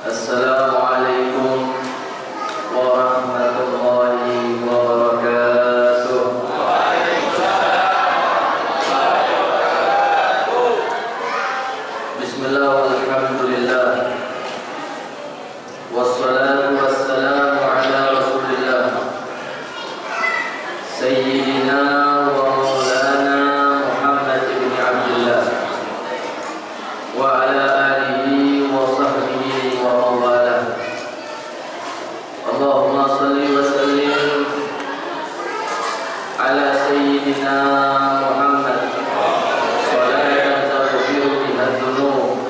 Assalamualaikum warahmatullahi wabarakatuh. Bismillah walhamdulillah, wassalatu wassalamu ala rasulillah Sayyidina wa maulana Muhammad ibn Abdullah wa ala alihi wa sahbihi wa mawalah. Allahumma salli wa sallim ala Sayyidina Muhammad salatan taghfiru biha dhunub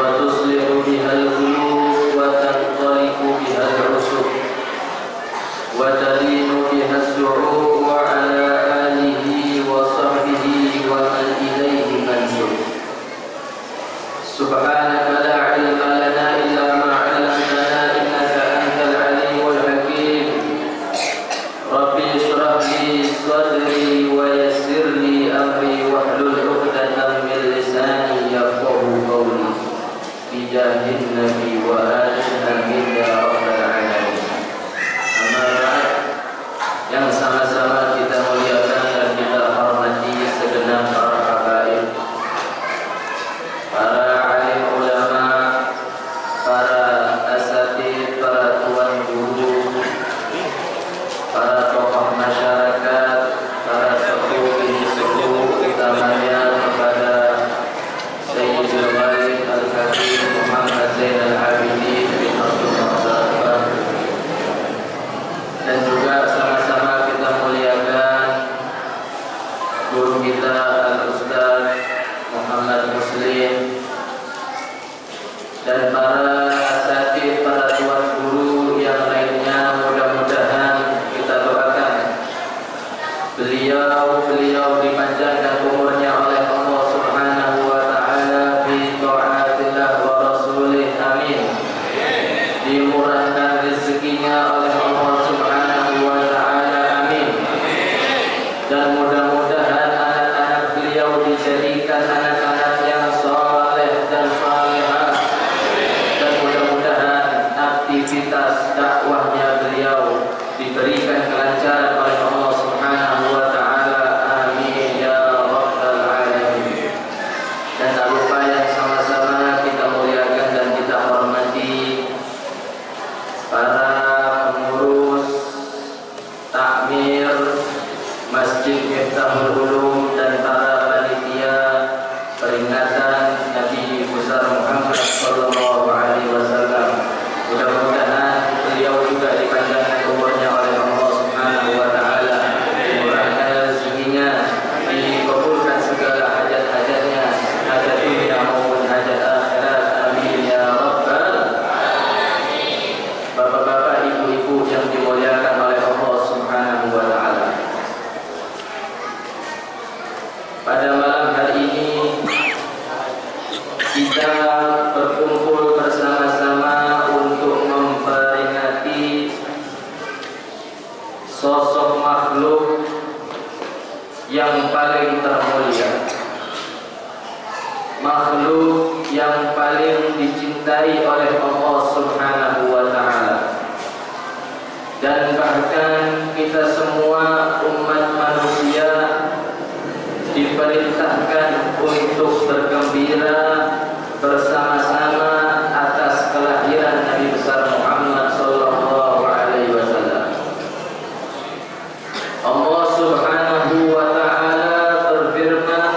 wa tuslihu biha al-qulub wa tanṭaliqu biha al-'usub wa talinu biha as-su'ub wa ala alihi wa sahbihi wa man ilayhi mansub. Subhanaka la ilma lana illa ma 'allamtana innaka antal alimul hakim. Rabbi shrah li sadri wa yassir li amri wahlul 'uqdatam min lisani yafqahu qawli. Bi jahin nabi wa alihi amin ya rabbal alamin. Amma ba'd, yang sama-sama kita muliakan dan kita hormati segenap para habaib, para alim ulama, para asatidz, para tuan guru, para tokoh masyarakat, para sepuh bini sepuh, utamanya kepada Sayyidul Walid Al-Hakim Muhammad Zainal Abidin bin Abdul Muhtar, dan juga sama-sama kita muliakan guru kita Al-Ustaz Muhammad Muslim dan para asatidz, para tuan guru yang lainnya. Mudah-mudahan kita doakan beliau dipanjangkan umurnya oleh Allah Subhanahu wa taala fi taatillah wa rasulih, amin. Dimurahkan rezekinya oleh Allah Subhanahu wa taala, amin. Dan mudah-mudahan anak-anak beliau dijadikan anak-anak yang saleh dan salehah, dan mudah-mudahan aktivitas dakwahnya beliau diberikan kelancaran oleh Allah Subhanahu wa taala, amin ya rabbal alamin. Dan tak lupa yang sama-sama kita muliakan dan kita hormati para pengurus takmir Masjid Miftahul Ulum dan para panitia peringatan Nabi besar Muhammad sallallahu alaihi wasallam. Mudah-mudahan beliau juga dipanjangkan umurnya oleh Allah Subhanahu wa taala, dimurahkan rezekinya, dikabulkan segala hajat-hajatnya, hajat dunia maupun hajat akhirat, amin ya rabbal alamin. Bapak-bapak, ibu-ibu yang dimuliakan oleh Allah Subhanahu wa taala, pada malam hari ini kita berkumpul bersama-sama untuk memperingati sosok makhluk yang paling termulia, makhluk yang paling dicintai oleh Allah Subhanahu wa taala. Dan bahkan kita semua umat manusia diperintahkan untuk bergembira bersama-sama atas kelahiran Nabi besar Muhammad sallallahu alaihi wasallam. Allah Subhanahu wa taala berfirman,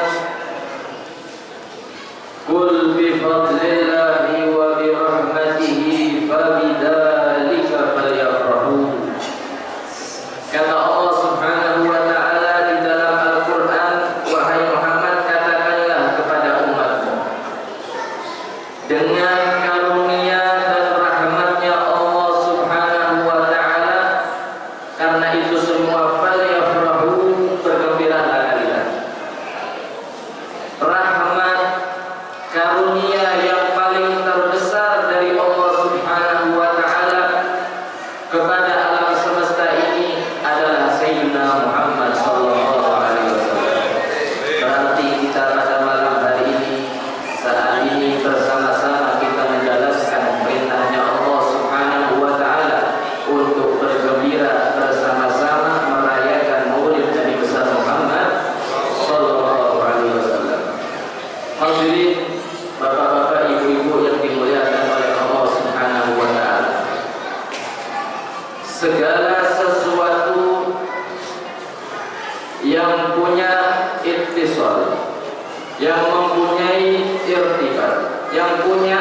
"Qul bi fadlillahi wa bi rahmatihi fabidzalika falyafrahu." Kata Allah Subhanahu wa taala di dalam Al-Qur'an, "Wahai Muhammad, katakanlah kepada umatmu, dengan karunia dan rahmatnya Allah Subhanahu wa taala, karena itu semua falyafrahu, bergembiralah kalian." Rahmat, karunia yang paling terbesar dari Allah Subhanahu wa taala kepada alam semesta ini adalah Sayyidina Muhammad sallallahu alaihi wasallam. Berarti kita pada malam hari ini, saat ini bersama-sama kita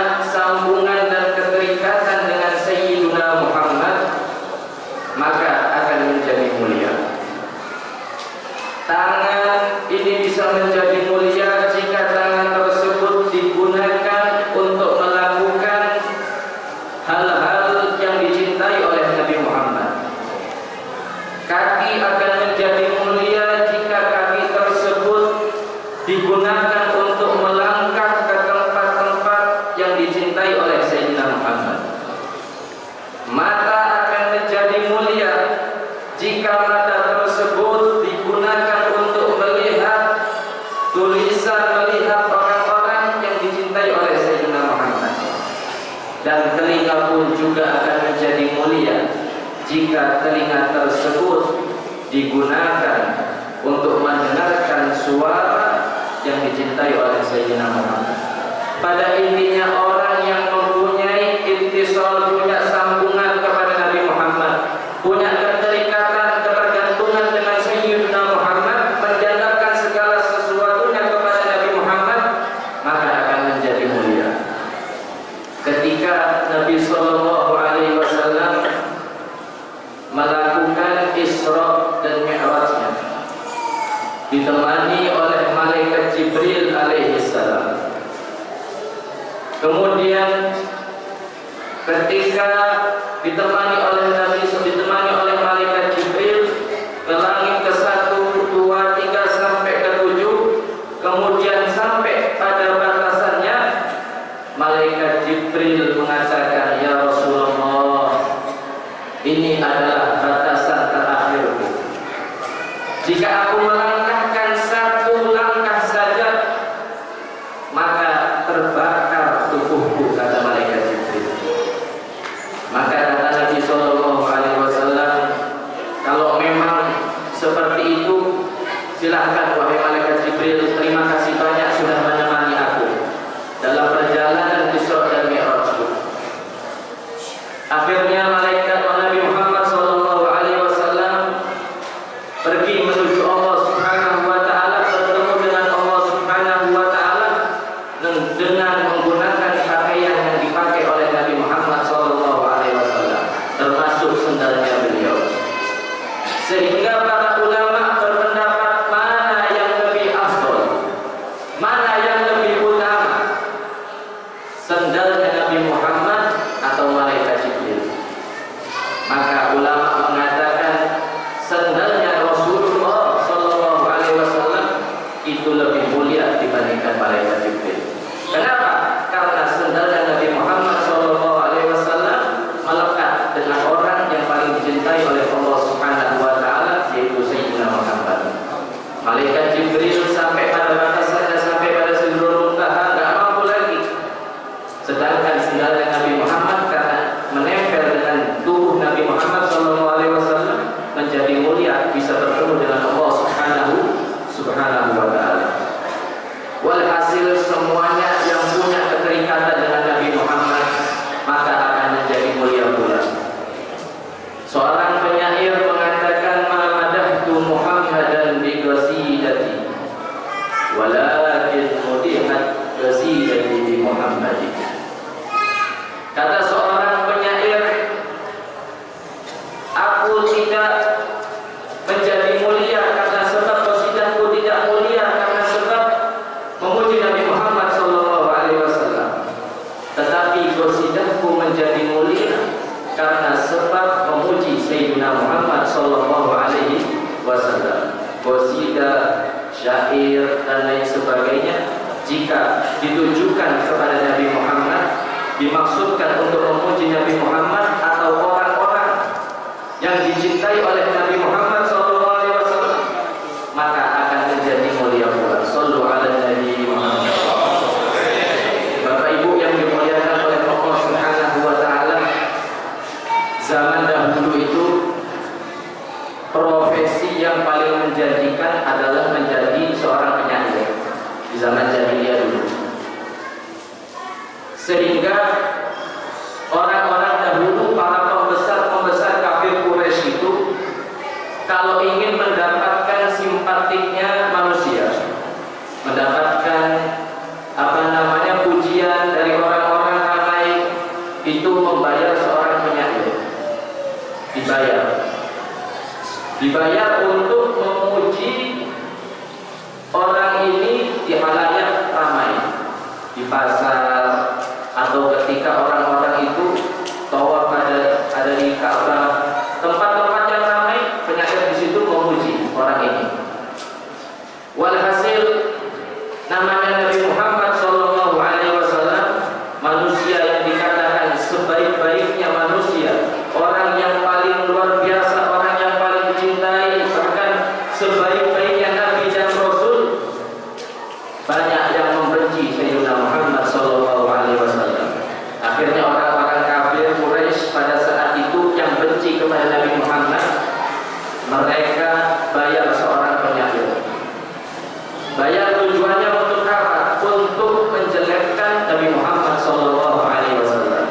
punya sambungan dan keterikatan dengan Sayyiduna Muhammad, maka akan menjadi mulia. Tangan ini bisa menjadi mulia jika tangan tersebut digunakan untuk melakukan hal-hal yang dicintai oleh Nabi Muhammad. Kaki akan menjadi mulia jika kaki tersebut digunakan untuk melangkah ke tempat-tempat yang dicintai oleh Sayyidina Muhammad. Mata akan menjadi mulia jika mata tersebut digunakan untuk melihat tulisan, melihat orang-orang yang dicintai oleh Sayyidina Muhammad. Dan telinga pun juga akan menjadi mulia jika telinga tersebut digunakan untuk mendengarkan suara yang dicintai oleh Sayyidina Muhammad. Pada intinya orang yang mempunyai ittisal, punya sambungan kepada Nabi Muhammad, punya keterikatan, ketergantungan dengan Sayyidina Muhammad, menjandarkan segala sesuatunya kepada Nabi Muhammad, maka akan menjadi mulia. Ketika Nabi Sallallahu Alaihi Wasallam melakukan Isra dan Mi'rajnya, ditemani oleh malaikat Jibril alaihi salam. Kemudian ketika ditemani oleh malaikat Jibril ke langit ke-1, 2, 3 sampai ke-7, kemudian sampai pada batasannya, malaikat Jibril mengatakan, "Ya Rasulullah, ini adalah batasan terakhirku. Jika aku melangkahkan satu langkah saja, maka terbakar tubuhku," kata malaikat Jibril. Maka kata Nabi Sallallahu Alaihi Wasallam, kalau memang seperti itu, silahkan wahai malaikat Jibril, terima kasih banyak sudah menemani aku dalam perjalanan Isra dan Mi'rajku. Akhirnya malaikat Nabi Muhammad Sallallahu Alaihi Wasallam pergi menuju Allah Subhanahu Wa Taala, bertemu dengan Allah Subhanahu Wa Taala dengan menggunakan pakaian yang dipakai oleh Nabi Muhammad Sallallahu Alaihi Wasallam, termasuk sendalnya beliau. Sehingga para ulama berpendapat mana yang lebih afdal, mana yang lebih utama, sendalnya Nabi Muhammad atau malaikat Jibril. Maka ulama mengatakan sendalnya Rasulullah Sallallahu Alaihi Wasallam itu lebih mulia dibandingkan malaikat Jibril. Kenapa? Karena sendalnya Nabi Muhammad Sallallahu Alaihi Wasallam melekat dengan orang yang paling dicintai oleh Allah Subhanahu Wa Taala, yaitu Sayyidina Muhammad. Malaikat Jibril sampai pada batasannya, sampai pada Sidratul Muntaha, nggak mampu lagi. Sedangkan sendalnya Nabi Muhammad karena menempel dengan tubuh Nabi Muhammad Sallallahu Alaihi Wasallam menjadi mulia, bisa bertemu dengan Allah Subhanahu Wa Taala. Walhasil semuanya yang punya keterikatan dengan Nabi Muhammad maka akan menjadi mulia pula. Seorang penyair mengatakan, "Ma madahtu Muhammadan bi qasidati, walakin mudihat qasidati bi Muhammadin." Kata seorang penyair, "Aku tidak menjadi mulia karena sebab qasidahku tidak mulia karena sebab memuji Nabi Muhammad Sallallahu Alaihi Wasallam, tetapi qasidahku menjadi mulia karena sebab memuji Sayyidina Muhammad Sallallahu Alaihi Wasallam." Qasidah, syair dan lain sebagainya jika ditujukan kepada Nabi Muhammad, dimaksudkan untuk memuji Nabi Muhammad atau orang-orang yang dicintai oleh Nabi Muhammad Sallallahu Alaihi Wasallam, maka akan menjadi mulia pula. Sallu ala Nabi Muhammad. Bapak Ibu yang dimuliakan oleh Allah Subhanahu Wa Taala, zaman dahulu itu profesi yang paling menjanjikan adalah menjadi seorang penyair di zaman jahiliyah dulu. Sehingga orang-orang dahulu, para pembesar-pembesar kafir Quraisy itu, kalau ingin mendapatkan simpatiknya manusia, mendapatkan pujian dari orang-orang itu membayar seorang penyair, dibayar untuk memuji orang ini di halayak ramai, di pasar, atau ketika orang-orang itu tawaf ada di Ka'bah, tempat-tempat yang ramai, penyair di situ memuji orang ini. Walhasil namanya Nabi Muhammad sallallahu alaihi wasallam, manusia yang dikatakan sebaik-baiknya manusia, orang yang paling luar biasa, orang yang paling dicintai, bahkan sebaik-baiknya nabi dan rasul. Banyak yang membenci Sayyidina Muhammad sallallahu alaihi wasallam. Akhirnya orang-orang kafir Quraisy pada saat itu yang benci kepada Nabi Muhammad, mereka bayar seorang penyair. Bayar tujuannya untuk apa? Untuk menjelekkan Nabi Muhammad sallallahu alaihi wasallam,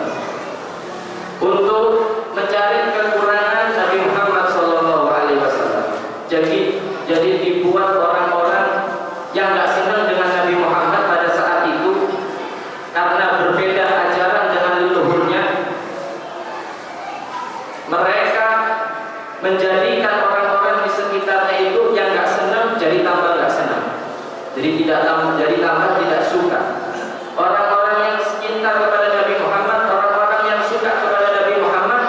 untuk mencari kekurangan Nabi Muhammad sallallahu alaihi wasallam. Jadi dibuat orang-orang yang nggak senang dengan Nabi Muhammad pada saat itu karena berbeda ajaran dengan leluhurnya. Mereka menjadikan orang-orang di sekitarnya itu yang nggak senang jadi tambah nggak senang. Jadi tambah tidak suka. Orang-orang yang cinta kepada Nabi Muhammad, orang-orang yang suka kepada Nabi Muhammad,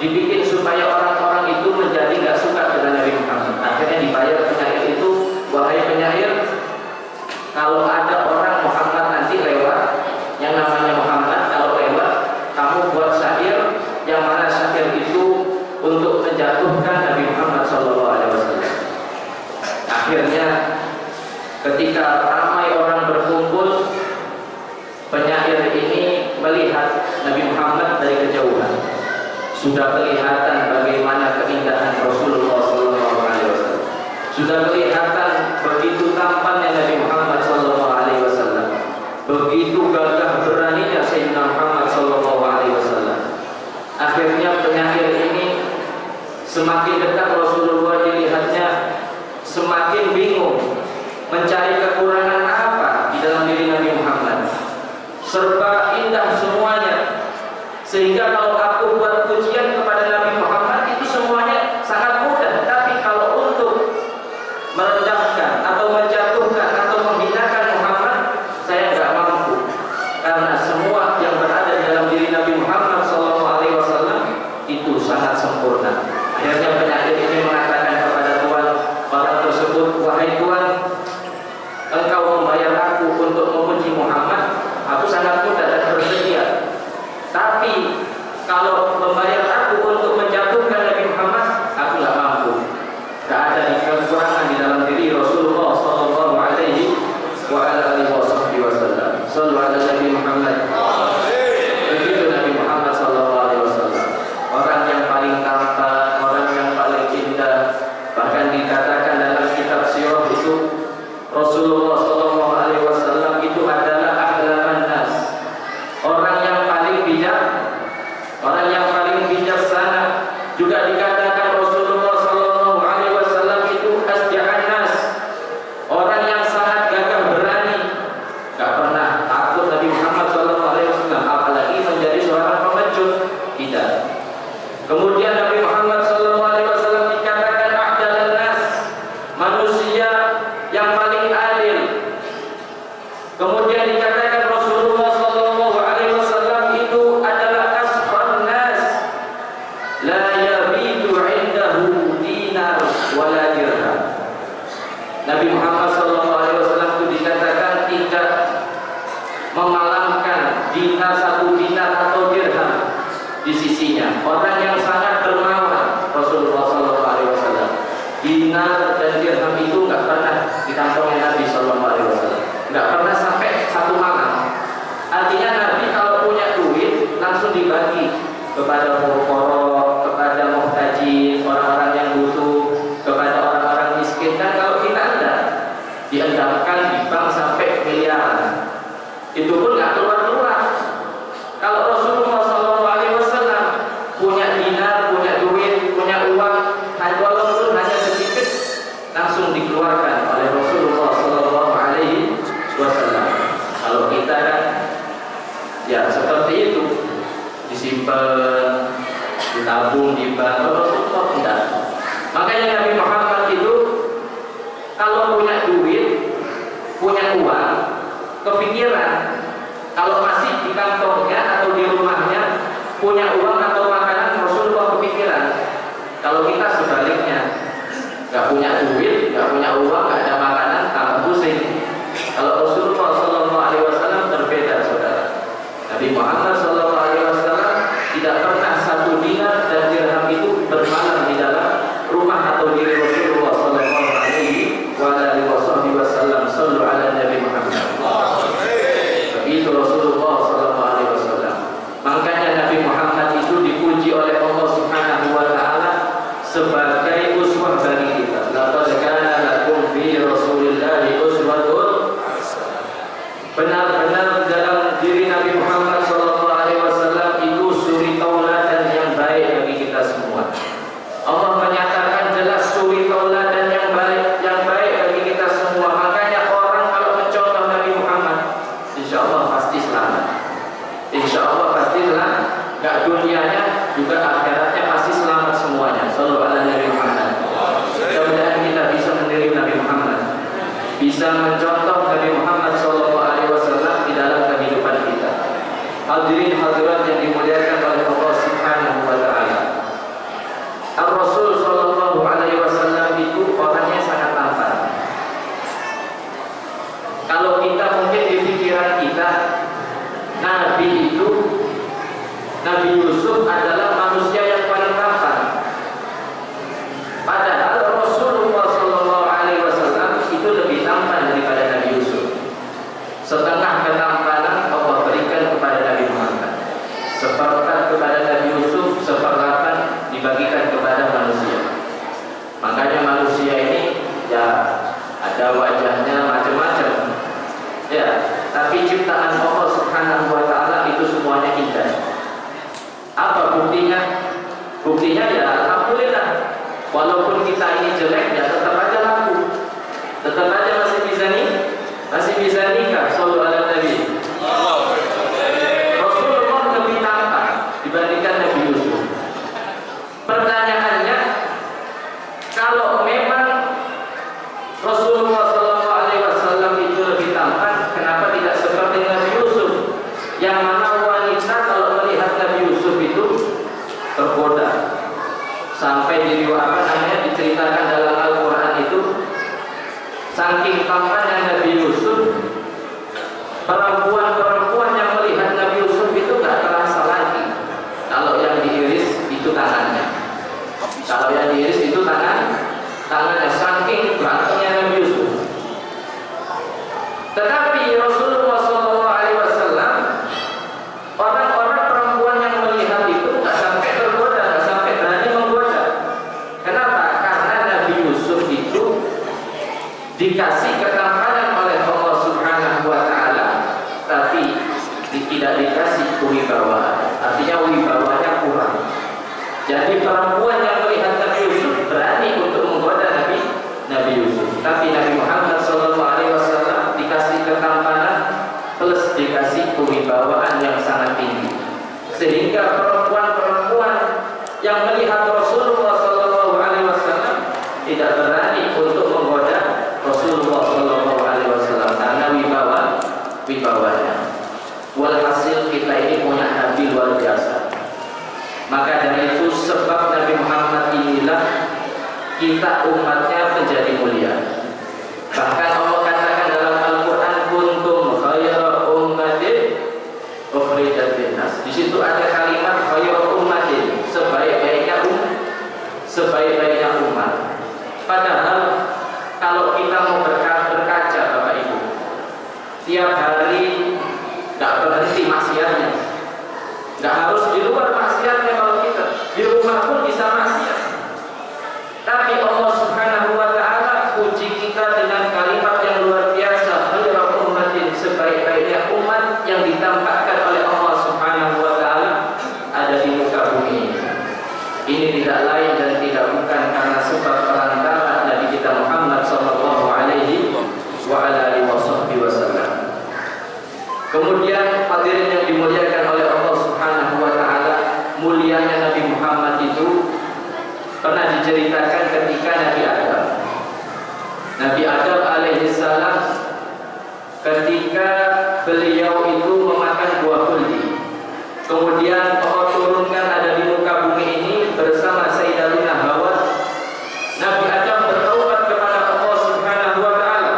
dibikin supaya orang-orang itu menjadi nggak suka dengan Nabi Muhammad. Akhirnya dibayar penyair itu, wahai penyair, kalau ada orang Muhammad nanti lewat, yang namanya Muhammad kalau lewat, kamu buat syair yang mana syair itu untuk menjatuhkan Nabi Muhammad SAW. Akhirnya ketika ramai orang berkumpul, penyair ini melihat Nabi Muhammad dari kejauhan. Sudah kelihatan bagaimana keindahan Rasulullah SAW. Sudah kelihatan begitu tampannya Nabi Muhammad SAW. Begitu gagah beraninya Sayyidina Muhammad SAW. Akhirnya penyair ini semakin dekat Rasulullah dilihatnya, semakin bingung mencari kekurangan apa di dalam diri Nabi Muhammad. Serba indah semuanya, sehingga kalau aku buat pujian kepada Nabi Muhammad itu semuanya sangat mudah. Tapi kalau untuk merendahkan atau menjatuhkan atau menghinakan Muhammad, saya nggak mampu, karena semua yang berada di dalam diri Nabi Muhammad SAW itu sangat sempurna. Akhirnya penyair ini mengatakan kepada Tuhan orang tersebut, wahai Tuhan, Engkau membayar aku untuk memuji Muhammad, aku sangat mudah dan bersedia. Tapi kalau membayar aku untuk menjatuhkan Nabi Muhammad, aku nggak mampu. Tidak ada kekurangan di dalam diri Rasulullah Sallallahu Alaihi Wasallam. Sallu ala Nabi Muhammad. Begitu Nabi Muhammad Sallallahu Alaihi Wasallam, orang yang paling tampan, orang yang paling indah. Bahkan dikatakan dalam kitab sirah itu, Rasulullah Sallallahu Alaihi Wasallam itu adalah ahlaman nas, orang yang paling bijak, orang yang paling bijaksana. Juga dikatakan Rasulullah Sallallahu Alaihi Wasallam itu asja'an nas, orang yang sangat gagah berani. Gak pernah takut Nabi Muhammad Sallallahu Alaihi Wasallam, apalagi menjadi seorang pemecut. Tidak. Kemudian Nabi Muhammad Sallallahu Alaihi Wasallam dikatakan a'dalan nas, manusia yang paling adil. Kemudian dikatakan Rasulullah Sallallahu Alaihi Wasallam itu adalah asfan nas, la yabidu indahu dinar wala dirham. Nabi Muhammad Sallallahu Alaihi Wasallam itu dikatakan tidak memalamkan dinar, satu dinar atau dirham di sisinya. Orang yang sangat dermawan Rasulullah Sallallahu Alaihi Wasallam. Dinar dan dirham itu nggak pernah di kantongnya Nabi Sallallahu Alaihi Wasallam, nggak pernah sampai satu malam. Artinya Nabi kalau punya duit langsung dibagi kepada fuqara, kepada muhtajin, orang-orang yang butuh, kepada orang-orang miskin. Dan kalau kita enggak, diendapkan di bank sampai miliaran, itu pun nggak keluar-keluar. Kalau Rasulullah Sallallahu Alaihi Wasallam punya dinar, punya duit, punya uang, walaupun hanya sedikit, langsung dikeluarkan oleh Rasulullah Sallallahu Alaihi Wasallam. Kalau kita kan ya seperti itu, disimpan, ditabung di bank. Rasulullah tidak. Makanya Nabi Muhammad itu kalau punya duit, punya uang, kepikiran kalau masih di kantongnya atau di rumahnya punya uang atau makanan, Rasulullah kepikiran. Kalau kita sebaliknya, nggak punya duit, nggak punya uang, nggak ada makanan, tambah pusing. Kalau Rasulullah SAW berbeda, saudara. Nabi Muhammad SAW tidak pernah satu dinar dan dirham itu bermalam di dalam rumah atau diri Rasulullah SAW. Sallu ala Nabi Muhammad. Begitu Rasulullah SAW. Makanya Nabi Muhammad itu dipuji oleh Allah Subhanahu wa Ta'ala sebagai uswah bagi kita. Laqad kana lakum fi Rasulillahi uswatun. Benar-benar dalam diri Nabi Muhammad SAW itu suri tauladan yang baik bagi kita semua. Allah menyatakan jelas suri tauladan yang baik bagi kita semua. Makanya orang kalau mencontoh Nabi Muhammad, insya Allah pasti selamat. Insya Allah pasti selamat. Gak dunianya juga akhiratnya pasti selamat semuanya. Sallu ala Nabi Muhammad. Mudah-mudahan kita bisa meniru Nabi Muhammad, bisa mencontoh Nabi Muhammad SAW di dalam kehidupan kita. Hadirin hadirat yang dimuliakan oleh Allah Subhanahu wa Ta'ala. Ar-Rasul sallallahu alaihi wasallam itu orangnya sangat tampan. Kalau kita mungkin di pikiran kita, Nabi itu, Nabi Yusuf adalah manusia yang paling tampan. Padahal Rasulullah sallallahu alaihi wasallam itu lebih tampan daripada Nabi Yusuf. Setengah ketampanan Allah berikan kepada Nabi Muhammad, seperempat kepada Nabi Yusuf, seperempat dibagikan kepada manusia. Makanya manusia ini ya ada wajahnya macam-macam, ya. Tapi ciptaan Allah Subhanahu wa Ta'ala itu semuanya indah. Apa buktinya? Buktinya ya alhamdulillah. Walaupun kita ini jelek, ya tetap aja laku, tetap aja masih bisa nikah. Sallu ala Nabi. Rasulullah lebih tampan dibandingkan Nabi Yusuf. Pertanyaannya, kalau memang Rasulullah SAW itu lebih tampan, kenapa tidak seperti Nabi Yusuf? Yang mana wanita kalau melihat Nabi Yusuf itu tergoda. Sampai diceritakan dalam Al-Quran itu, saking tampannya Nabi Yusuf, perempuan-perempuan yang melihat Nabi Yusuf itu gak terasa lagi kalau yang diiris itu tangannya. Kalau yang diiris itu tangannya, saking gantengnya Nabi Yusuf. Tetapi Rasulullah SAW, orang-orang perempuan yang melihat itu gak sampai tergoda, gak sampai berani menggoda. Kenapa? Karena Nabi Yusuf itu dikasih ketampanan oleh Allah Subhanahu wa Ta'ala, tapi tidak dikasih kewibawaan. Artinya wibawanya kurang. Jadi perempuan yang melihat Nabi Yusuf berani untuk menggoda Nabi Yusuf. Tapi Nabi Muhammad SAW dikasih ketampanan plus dikasih kewibawaan yang sangat tinggi, sehingga perempuan-perempuan yang melihat Rasulullah SAW tidak berani untuk menggoda Rasulullah SAW karena wibawanya. Walhasil kita ini punya Nabi luar biasa. Maka dari itu sebab Nabi Muhammad inilah kita umatnya menjadi mulia. Bahkan Allah katakan dalam Al-Quran, kuntum khayra ummatin ukhrijat linnas. Di situ ada kalimat khayra ummatin, sebaik-baiknya umat. Padahal kalau kita mau berkaca Bapak Ibu, tiap hari nggak berhenti maksiatnya. Nggak harus di luar maksiatnya, kalau kita di rumah pun bisa maksiat. Tapi Allah Subhanahu wa Ta'ala puji kita dengan kalimat yang luar biasa, khairu ummatin, sebaik-baiknya umat yang ditampakkan oleh Allah Subhanahu wa Ta'ala ada di muka bumi. Ini tidak lain dan tidak bukan karena sebab perantara Nabi kita Muhammad sallallahu alaihi wasallam. Kemudian hadirin yang dimuliakan oleh Allah Subhanahu wa Ta'ala, Nabi Adam alaihissalam ketika beliau itu memakan buah kuldi, kemudian Allah turunkan ada di muka bumi ini bersama Sayyidatina Hawa. Nabi Adam bertaubat kepada Allah Subhanahu wa taala.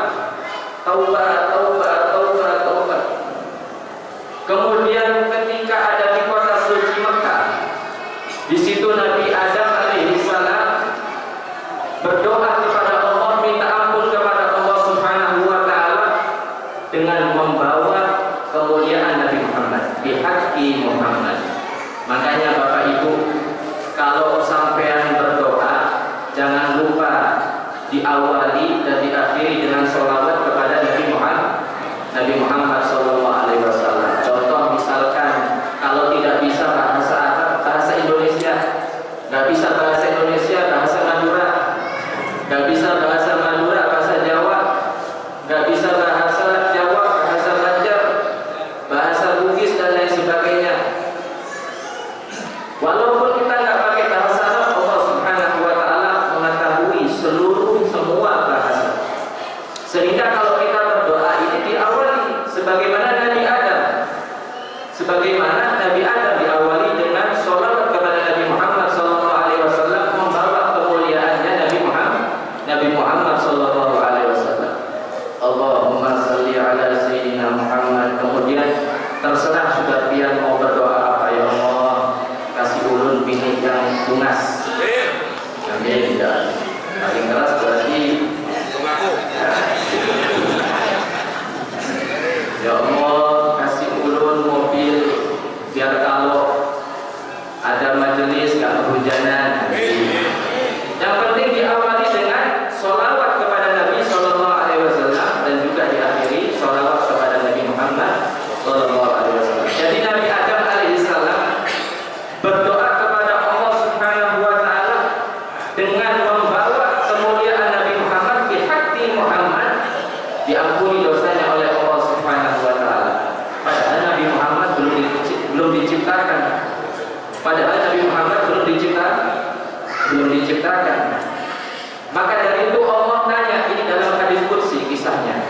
Taubat, taubat, taubat, taubat. Kemudian ketika ada di kota suci Mekah, di situ Nabi Adam alaihissalam berdoa kepada Allah, minta ampun kepada Allah Subhanahu wa taala dengan membawa kemuliaan Nabi Muhammad, bihaqqi Muhammad. Makanya Bapak Ibu, kalau sampean berdoa jangan lupa diawali dan diakhiri dengan sholawat kepada Nabi Muhammad SAW. Contoh misalkan kalau tidak bisa bahasa Arab, bahasa Indonesia, nggak bisa bahasa Indonesia, bahasa Madura, nggak bisa bahasa Madura, bahasa Jawa, nggak bisa bahasa Jawa, bahasa Banjar, bahasa Bugis dan lain sebagainya. Walaupun kita nggak pakai bahasa Arab, Allah Subhanahu wa taala mengetahui semua bahasa. Sehingga kalau kita berdoa ini diawali sebagaimana Nabi Adam. Sebagaimana Nabi Adam diawali dengan sholawat kepada Nabi Muhammad SAW, membawa kemuliaannya Nabi Muhammad SAW. Allahumma salli ala Sayyidina Muhammad. Kemudian terserah sudah pian mau berdoa apa, ya Allah kasih ulun bini yang lunas. Amin. Dan paling keras berarti ya Allah kasih ulun mobil biar kalau ada majelis gak kehujanan. Yang penting diawali dengan sholawat kepada Nabi SAW dan juga diakhiri sholawat kepada Nabi Muhammad SAW. Jadi Nabi Adam alaihissalam berdoa kepada Allah Subhanahu wa taala dengan membawa kemuliaan Nabi Muhammad, bihaqqi Muhammad, diampuni dosanya oleh Allah Subhanahu wa taala. Padahal Nabi Muhammad belum diciptakan. Padahal Nabi Muhammad belum diciptakan. Maka dari itu Allah tanya, ini dalam hadis qudsi kisahnya.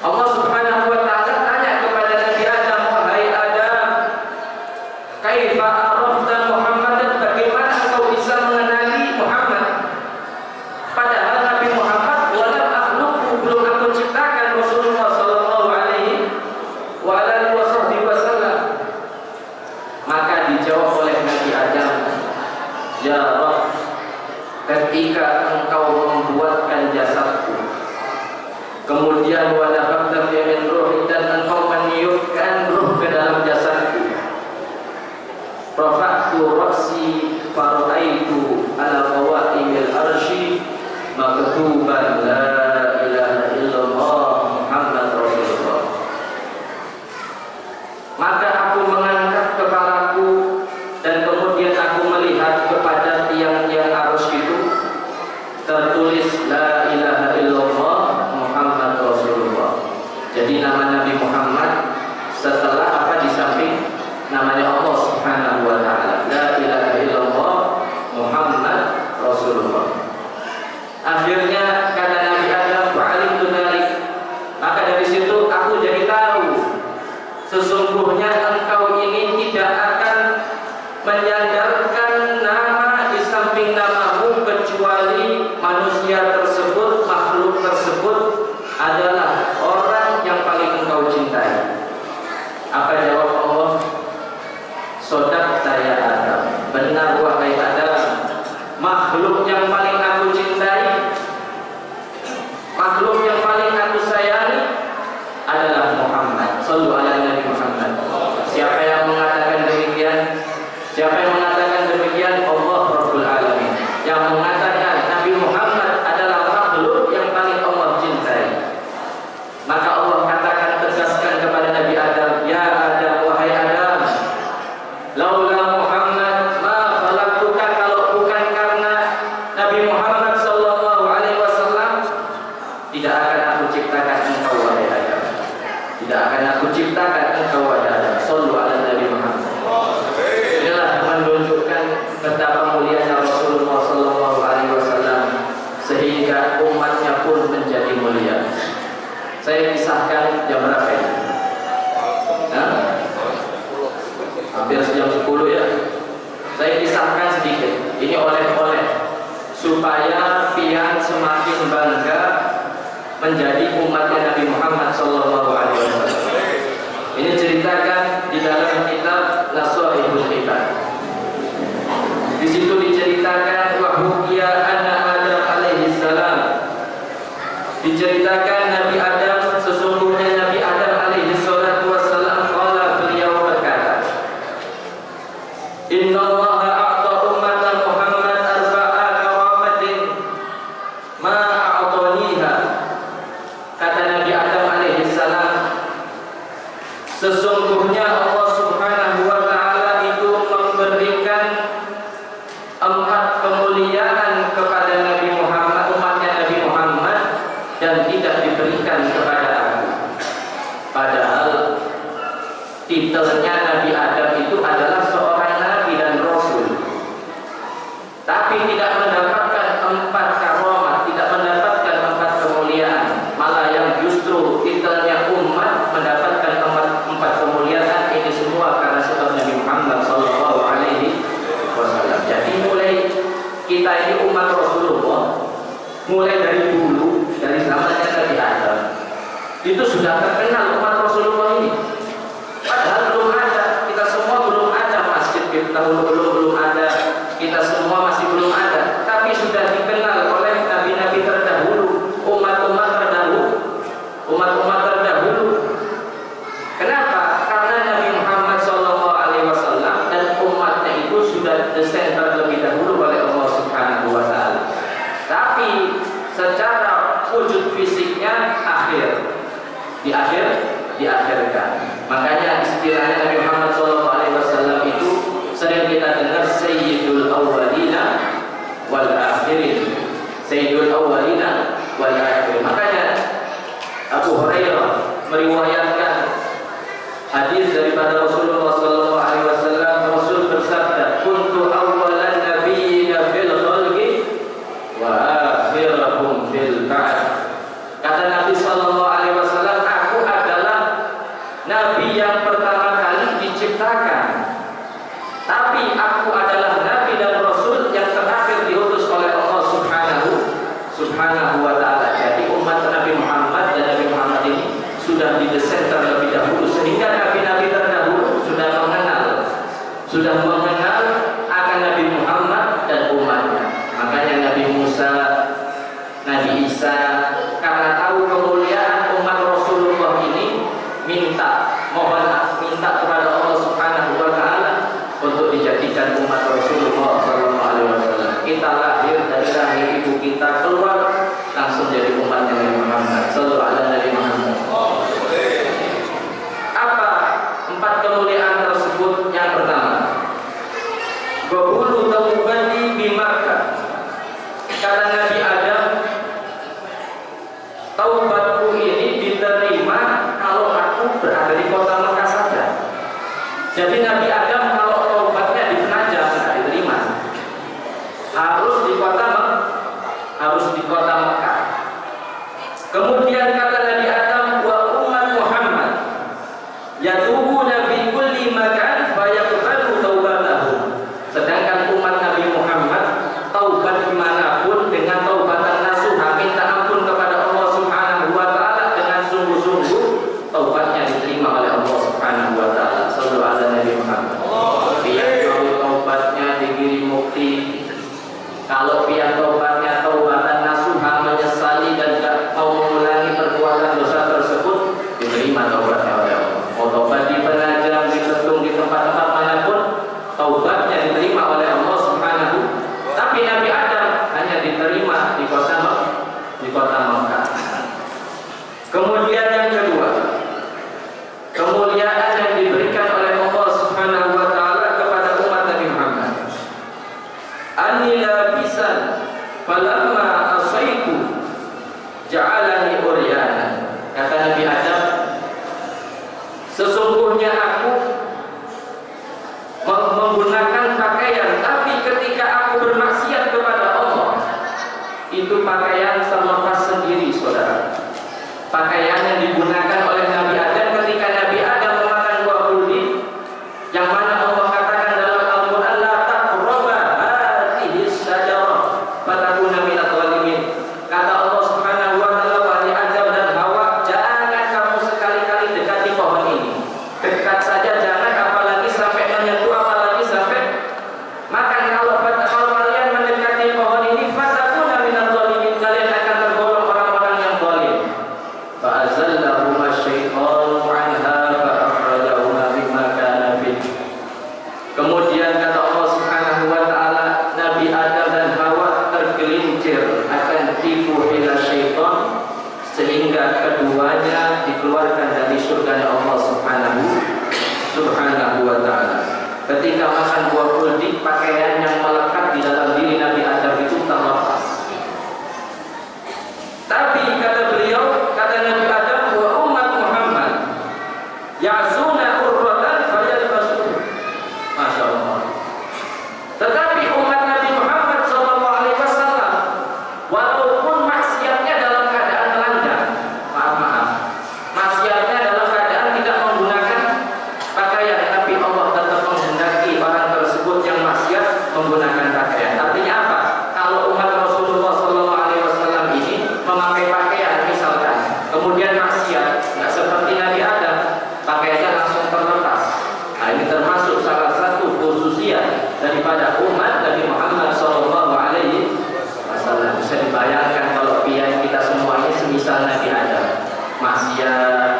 Allah Subhanahu wa taala tanya kepada Nabi Adam, wahai Adam, kaifa arafta Muhammadan, bagaimana engkau bisa mengenali Muhammad? Padahal Nabi Muhammad walam akhluqu, belum aku ciptakan Rasulullah sallallahu alaihi wasallam. Maka dijawab oleh Nabi Adam, ya Rabb, ketika engkau membuatkan jasadku, kemudian wa nafakhta min ruhi, dan engkau meniupkan ruh ke dalam jasadku, rafa'tu ra'si fara'aitu ala qawaimil arsy maktuban la ilaha illallah Muhammad Rasulullah. Maka aku mengangkat kepalaku dan kemudian aku melihat kepada tiang-tiang arus itu tertulis la ilaha illallah Muhammad Rasulullah. Jadi nama Nabi Muhammad setelah apa, di samping namanya Allah Subhanahu wa taala, la ilaha illallah Muhammad Rasulullah. Akhirnya hampir jam 10 ya. Saya kisahkan sedikit. Ini oleh-oleh supaya pian semakin bangga menjadi umatnya Nabi Muhammad SAW. Ini ceritakan di dalam kitab Nasaihul Hikam. Di situ diceritakan wahukia anna Adam alaihi salam. Diceritakan Nabi Adam, sesungguhnya Nabi Adam alaihi salatu wassalam qala, beliau berkata, Inna Allah a'ta ummata Muhammad arba'a karamatin ma a'taniha. Kata Nabi Adam alaihi salam, sesungguhnya Allah subhanahu wa ta'ala itu memberikan 4 kemuliaan kepada Nabi Muhammad, umatnya Nabi Muhammad, dan tidak diberikan kepada aku. Padahal titelnya Nabi Adam itu adalah seorang nabi dan rasul, tapi tidak mendapatkan 4 karamah, tidak mendapatkan 4 kemuliaan. Malah yang justru titelnya umat mendapatkan 4 kemuliaan. Ini semua karena sebab Nabi Muhammad sallallahu alaihi wasallam. Jadi mulai kita ini umat Rasulullah, mulai dari dulu, dari zamannya Nabi Adam, itu sudah terkenal umat Rasulullah ini. Padahal belum ada, kita semua belum ada masjid, kita belum ada, kita semua masih belum ada, tapi sudah dikenal oleh nabi-nabi terdahulu, umat-umat terdahulu. Kenapa? Karena Nabi Muhammad SAW dan umatnya itu sudah disenter terlebih dahulu oleh Allah Subhanahu wa ta'ala. Tapi secara wujud fisiknya diakhirkan. Makanya istilahnya Nabi Muhammad SAW itu sering kita dengar Sayyidul Awwalina wal Akhirin. Sayyidul Awwalina wal Akhirin. Makanya Abu Hurairah meriwayatkan hadis daripada Rasulullah SAW. Rasul bersabda, kuntu awwalan nabiyina fil khalqi wa akhirahum fil ba'd. Kata Nabi SAW, aku adalah nabi yang pertama kali diciptakan, tapi aku adalah nabi dan rasul yang terakhir diutus oleh Allah Subhanahu wa ta'ala. Jadi umat Nabi Muhammad dan Nabi Muhammad ini sudah didesain terlebih dahulu, sehingga nabi-nabi terdahulu sudah mengenal akan Nabi Muhammad dan umatnya. Makanya Nabi Musa, Nabi Isa, karena tahu kemuliaan umat Rasulullah ini, minta kepada Allah Subhanahu wa ta'ala untuk dijadikan umat Rasulullah SAW. Kita lahir dari rahim ibu kita, keluar langsung jadi umatnya Nabi Muhammad sallallahu alaihi wasallam. Apa 4 kemuliaan tersebut? Yang pertama, qabulu taubati bi Makkah. Kata Nabi Adam, taubatku ini diterima kalau aku berada di kota Mekah saja. Jadi Nabi Adam kalau taubatnya di Penajam tidak diterima, harus di kota Mekah. Kemudian kata Nabi Adam, wa umat Muhammad yatubuna fi kulli makan fayaqbalu taubatahum. Sedangkan umat Nabi Muhammad taubat dimanapun dengan taubatan nasuha, minta ampun kepada Allah Subhanahu wa ta'ala dengan sungguh-sungguh, taubatnya diterima oleh Allah Subhanahu wa ta'ala. Sallallahu alaihi Nabi Muhammad. Biar kalau taubatnya diberi mukti, kalau biar taubatnya taubatan nasuha, menyesali dan tidak mau mengulangi perbuatan dosa tersebut, diterima taubatnya oleh Allah. Mau taubat di Penajam, di Ketung, di tempat-tempat manapun, taubatnya diterima oleh Allah Subhanahu. Tapi Nabi Adam hanya diterima di kota Mekah. Kemudian yang kedua, kemuliaan yang diberikan oleh Allah Subhanahu wa ta'ala kepada umat Nabi Muhammad. Anila bisan falamma asaitu ja'alani uryana. Kata Nabi Adam, sesungguhnya aku menggunakan pakaian, tapi ketika aku bermaksiat kepada Allah, itu pakaian terlepas sendiri, saudara. Pakaian yang digunakan oleh Nabi Adam ketika Nabi Adam memakan buah kuldi, yang mana Kemudian kata Allah Subhanahu wa taala, Nabi Adam dan Hawa tergelincir akan tipu hila syaitan sehingga keduanya dikeluarkan dari surga Allah Subhanahu wa taala. Ketika makan buah kuldi, pakaian yang melekat di dalam diri Nabi Adam itu terlepas. Tapi kata beliau, kata Nabi Adam, wa umat Muhammad ya'zuna urratan fayalbasu. Masya Allah. Tetapi umat Nabi Muhammad SAW, walaupun maksiatnya dalam keadaan telanjang, maksiatnya dalam keadaan tidak menggunakan pakaian, tapi Allah tetap menghendaki orang tersebut yang maksiat menggunakan pakaian. Artinya apa? Kalau umat Rasulullah SAW ini memakai pakaian misalkan, kemudian maksiat, nggak seperti Nabi Adam, pakaiannya langsung terlepas. Nah, ini termasuk salah satu khususiat daripada umat Nabi Muhammad SAW. Bisa dibayangkan kalau pilihan kita semuanya semisal Nabi Adam, maksiat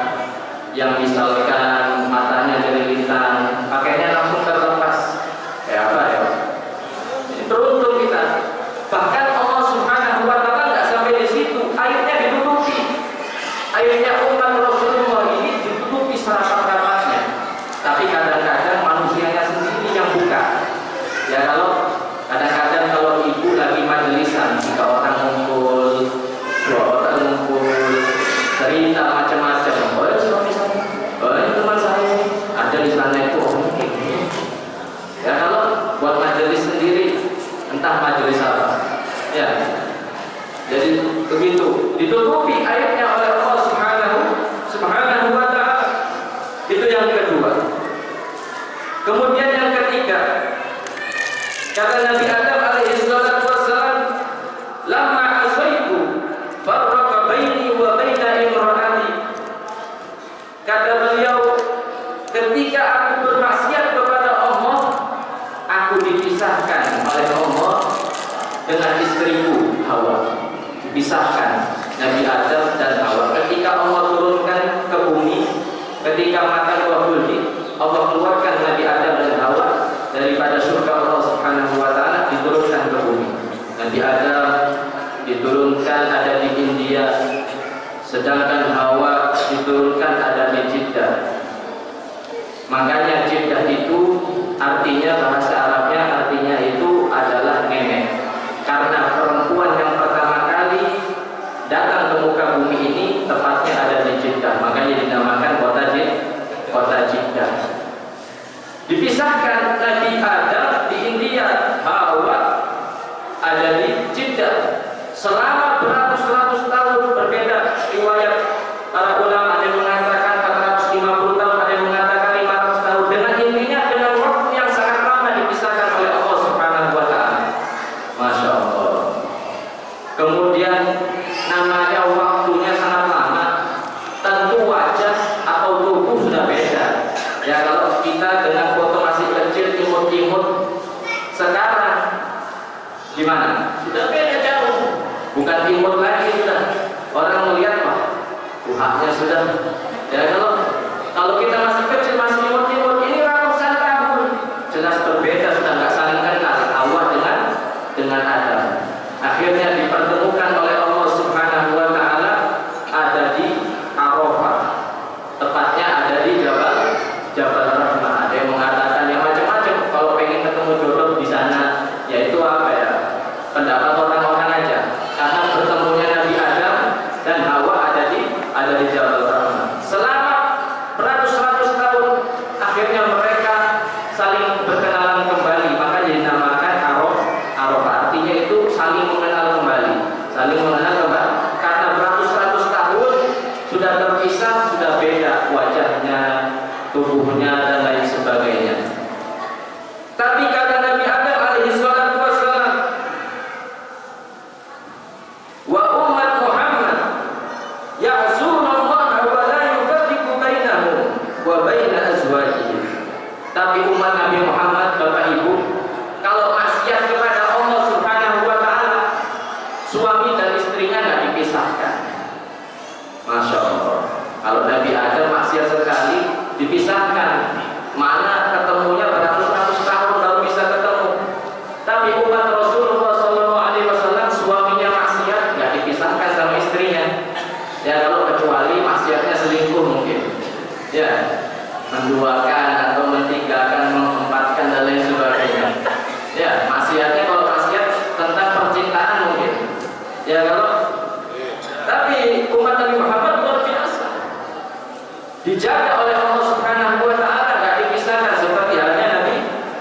yang misalkan matanya jelilitan, pakaiannya langsung terlepas, kayak apa ya? Ini beruntung kita. Bahkan Allah Subhanahu wa taala nggak sampai di situ, airnya ditutupi. Airnya umat Rasulullah ini ditutupi serapat-rapatnya. Tapi kadang-kadang manusianya sendiri yang buka. Ya, kadang-kadang kalau ibu lagi majelisan, jika orang ngumpul, dua orang ngumpul, cerita macam-macam. Oh, suami saya, oh ini teman saya, ada di sana itu orang ini. Ya, kalau buat majelis sendiri, entah majelis apa. Ya, jadi begitu ditutupi airnya oleh Allah Subhanahu wa taala. Itu yang kedua. Kemudian yang ketiga, kata Nabi Adam alaihi salatu wassalam, lamma asaitu farraqa baini wa baina imraati. Kata beliau, ketika aku bermaksiat kepada Allah, aku dipisahkan oleh Allah dengan istriku Hawa. Dipisahkan Nabi Adam dan Hawa. Ketika Allah turunkan ke bumi, ketika makan buah kuldi, Allah keluarkan Nabi Adam dan Hawa daripada surga Allah Subhanahu wa taala, diturunkan ke bumi. Nabi Adam diturunkan ada di India, sedangkan Hawa diturunkan ada di Jeddah. Makanya Jeddah itu artinya, bahasa Arabnya artinya itu adalah nenek. Karena perempuan yang pertama kali datang ke muka bumi ini tepatnya ada di Jeddah, makanya dinamakan kota Jeddah. Dipisahkan Nabi Adam di India, Hawa ada di Jeddah. Selama beratus-ratus tahun, berbeda riwayat para ulama, ada yang mengatakan 450 tahun, ada yang mengatakan 500 tahun. Dengan intinya dengan waktu yang sangat lama dipisahkan oleh Allah Subhanahu wa taala. Masya Allah. Kemudian namanya waktunya sangat lama, tentu wajah atau tubuh sudah beda. Ya, kalau kita dengan foto masih kecil, imut-imut, sekarang gimana? Sudah beda jauh. Bukan imut lagi sudah. Orang melihat, wah, tuhaknya sudah. Ya, kalau kita masih kecil, masih imut-imut, ini ratusan tahun, jelas berbeda, sudah nggak saling kenal Hawa dengan Adam. Akhirnya dipertemukan oleh Allah Subhanahu wa taala ada di Arafah. Tepatnya ada di Jabal Rahmah. Ada yang mengatakan yang macam-macam, kalau pengen ketemu jodoh di sana, yaitu apa ya? Pendapat orang-orang aja. Karena bertemunya Nabi Adam dan Hawa ada di Jabal Rahmah. Selama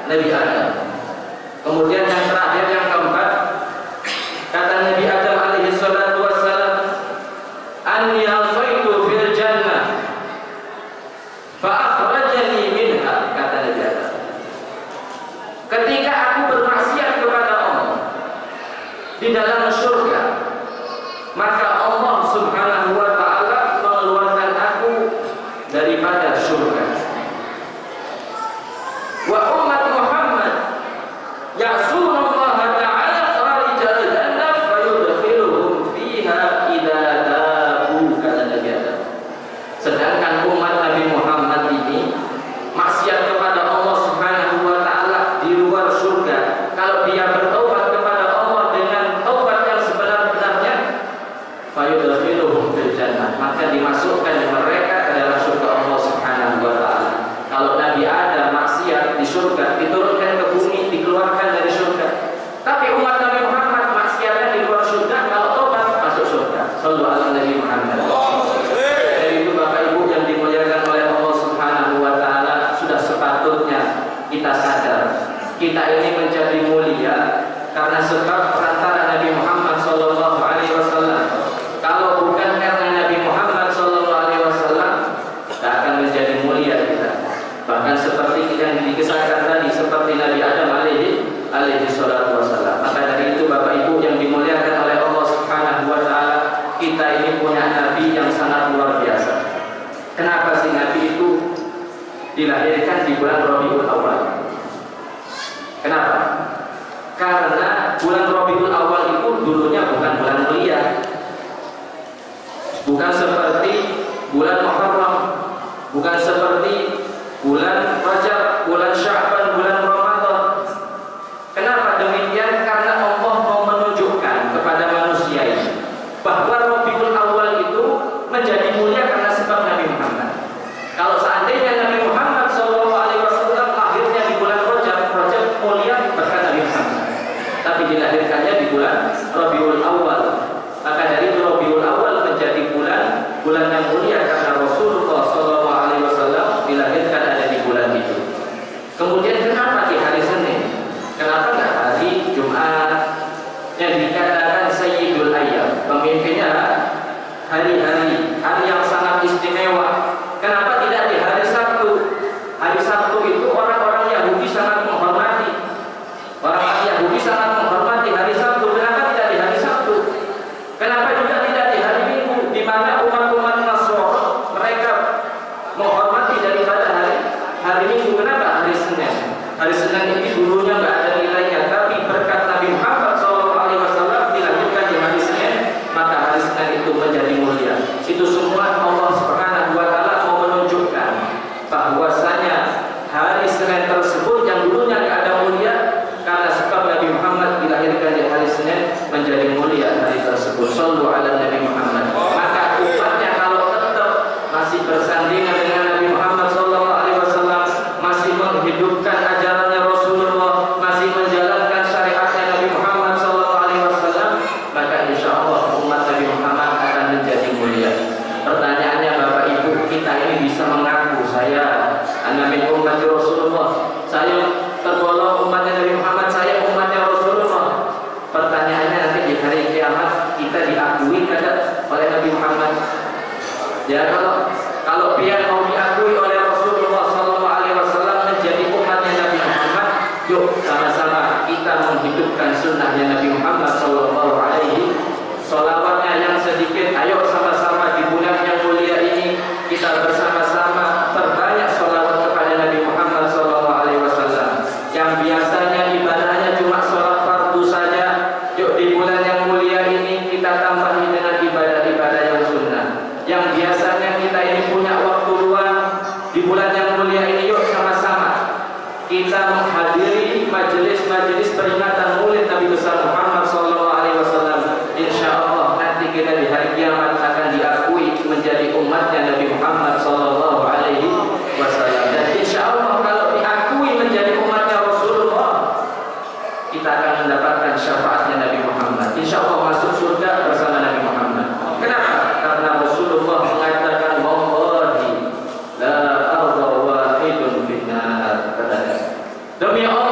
Nabi Adam. Kemudian yang terakhir, yang keempat, kata Nabi Adam alaihi salatu wassalam, anni asaitu fil jannah fa akhrajani minha, kata Nabi Adam, ketika aku bermaksiat kepada Allah di dalam surga, maka Allah subhanahu wa ta'ala mengeluarkan aku daripada surga. Wa umat Muhammad ya'sunallaha ta'ala kharijal jannah fayudkhiluhum fiha idza tabu, kata Nabi Adam. Sedangkan umat Nabi Muhammad ini maksiat kepada Allah subhanahu wa ta'ala di luar surga. Kalau dia bertaubat kepada Allah dengan taubat yang sebenar-benarnya, fayudkhiluhum fil jannah, maka dimasukkan mereka ke dalam surga Allah subhanahu wa ta'ala. Kalau Nabi Adam maksiat di surga, diturunkan ke bumi, dikeluarkan dari surga. Tapi umat Nabi Muhammad maksiatnya di luar surga, kalau tobat masuk surga. Shallu ala Nabi Muhammad. Dari itu Bapak Ibu yang dimuliakan oleh Allah subhanahu wa ta'ala, sudah sepatutnya kita sadar kita ini menjadi mulia karena sebab perantara Nabi Muhammad sallallahu alaihi wasallam. Kalau bukan karena Nabi Muhammad sallallahu alaihi wasallam, tak akan menjadi mulia kita. Bahkan seperti yang dikisahkan tadi, seperti Nabi Adam alaihi salatu wassalam. Maka dari itu Bapak Ibu yang dimuliakan oleh Allah subhanahu wa ta'ala, kita ini punya Nabi yang sangat luar biasa. Kenapa sih Nabi itu dilahirkan di bulan Rabiul Awal? Kenapa? Karena bulan Rabiul Awal itu dulunya bukan bulan mulia, bukan seperti bulan Muharram, bukan seperti bulan Rajab, bulan Sya'ban, bulan Ramadan. Kenapa demikian? Karena Allah mau menunjukkan kepada manusia ini bahwa Rabiul Awal itu menjadi mulia karena sebab Nabi Muhammad. Kalau seandainya Nabi Muhammad SAW lahirnya di bulan Rajab, Rajab mulia berkat Nabi Muhammad. Tapi dilahirkannya di bulan Rabiul Awal. Maka dari itu Rabiul Awal menjadi bulan yang mulia karena Rasulullah SAW dilahirkan ada di bulan itu. Kemudian kenapa di hari Senin? Kenapa nggak hari Jumat yang dikatakan Sayyidul Ayyam? Pemimpinnya hari-hari yang sangat istimewa. Kenapa tidak di hari Sabtu? Hari Sabtu itu orang-orang Yahudi sangat menghormati. Orang Yahudi sangat menghormati hari Sabtu. Kenapa tidak di hari Sabtu? Kenapa juga tidak di hari Minggu, di mana umat-umat Nasrani mereka menghormati daripada hari Minggu? Kenapa hari Senin? Hari Senin ini dulunya nggak ada nilainya, tapi berkat Nabi Muhammad SAW dilahirkan di hari Senin, maka hari Senin itu menjadi mulia. Itu semua Allah subhanahu wa ta'ala mau menunjukkan bahwasanya hari Senin tersebut yang dulunya nggak ada mulia, karena sebab Nabi Muhammad dilahirkan di hari Senin menjadi mulia hari tersebut. Shallu ala Nabi Muhammad. Maka umatnya kalau tetap masih bersandingan dengan Nabi Muhammad SAW, masih menghidupkan ajarannya Rasulullah, masih menjalankan syariatnya Nabi Muhammad SAW, maka insya Allah umat Nabi Muhammad akan menjadi mulia. Pertanyaannya Bapak Ibu, kita ini bisa mengaku saya anak min umat Rasulullah, saya tergolong umatnya Nabi Muhammad, saya umatnya Rasulullah. Pertanyaannya nanti di hari kiamat kita diakui kada oleh Nabi Muhammad? Ya, kalau biar mau diakui oleh Rasulullah SAW menjadi umatnya Nabi Muhammad, yuk sama-sama kita menghidupkan sunnahnya Nabi Muhammad SAW. Sholawatnya yang sedikit, ayo sama-sama di bulan yang mulia ini kita bersama-sama perbanyak sholawat kepada Nabi Muhammad SAW. Yang biasanya ibadahnya cuma sholat fardu saja, yuk di bulan yang mulia ini kita tambahin dengan ibadah-ibadah yang sunnah. Yang biasanya kita ini punya waktu luang, di bulan yang mulia ini yuk sama-sama kita menghadiri majelis-majelis peringatan Maulid Nabi besar Muhammad SAW. Insya Allah nanti kita di hari kiamat akan diakui menjadi umatnya Nabi Muhammad SAW. Dan insya Allah kalau diakui menjadi umatnya Rasulullah, kita akan mendapatkan syafaatnya Nabi Muhammad. Insya Allah masuk surga bersama Nabi Muhammad. Kenapa? Karena Rasulullah mengatakan wallahi la arda wahidun finnar. Demi Allah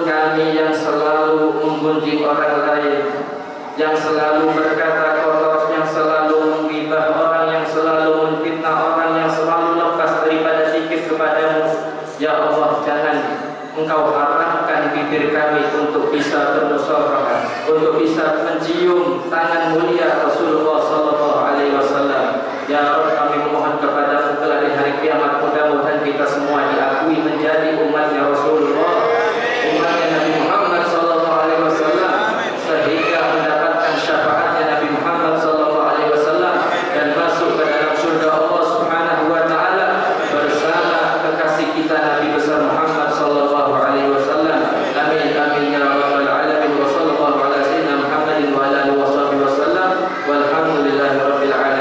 kami yang selalu menggunjing orang lain, yang selalu berkata kotor, yang selalu menggibah orang, yang selalu menfitnah orang, yang selalu lepas daripada zikir kepadamu. Ya Allah, jangan Engkau haramkan bibir kami untuk bisa bermusyawarah, untuk bisa mencium tangan mulia Rasulullah sallallahu alaihi wasallam. Ya Rabb, kami memohon kepadamu kelak di hari kiamat, mudah-mudahan kita semua diakui menjadi umatnya Rasulullah, umatnya Nabi Muhammad sallallahu alaihi wasallam, sehingga mendapatkan syafaatnya Nabi Muhammad sallallahu alaihi wasallam dan masuk ke dalam surga Allah Subhanahu wa taala bersama kekasih kita Nabi besar Muhammad sallallahu alaihi wasallam. Amin amin ya rabbal alamin. Wa sallallahu ala sayyidina Muhammadin wa ala alihi wasallam. Walhamdulillahirabbil alamin.